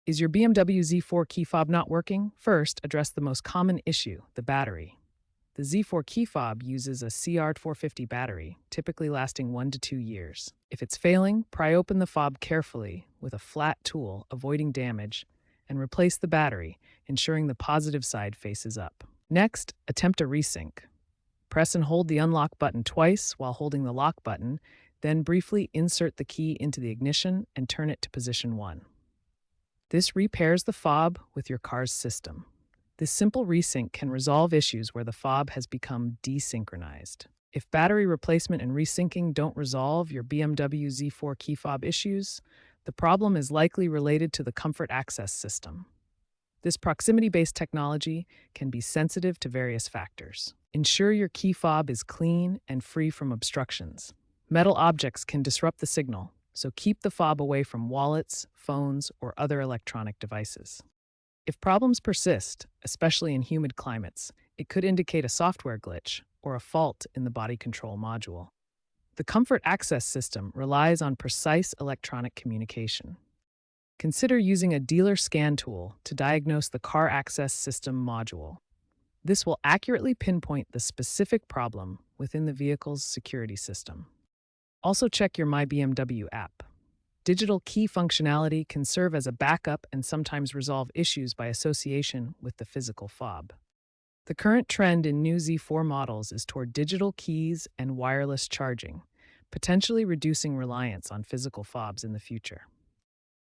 Is your BMW Z4 key fob not working? First, address the most common issue, the battery. The Z4 key fob uses a CR450 battery, typically lasting 1 to 2 years. If it's failing, pry open the fob carefully with a flat tool, avoiding damage, and replace the battery, ensuring the positive side faces up. Next, attempt a resync. Press and hold the unlock button twice while holding the lock button, then briefly insert the key into the ignition and turn it to position 1. This repairs the fob with your car's system. This simple resync can resolve issues where the fob has become desynchronized. If battery replacement and resyncing don't resolve your BMW Z4 key fob issues, the problem is likely related to the comfort access system. This proximity-based technology can be sensitive to various factors. Ensure your key fob is clean and free from obstructions. Metal objects can disrupt the signal, so keep the fob away from wallets, phones, or other electronic devices. If problems persist, especially in humid climates, it could indicate a software glitch or a fault in the body control module. The comfort access system relies on precise electronic communication. Consider using a dealer scan tool to diagnose the car access system module. This will accurately pinpoint the specific problem within the vehicle's security system. Also check your My BMW app. Digital key functionality can serve as a backup and sometimes resolve issues by association with the physical fob. The current trend in new Z4 models is toward digital keys and wireless charging, potentially reducing reliance on physical fobs in the future.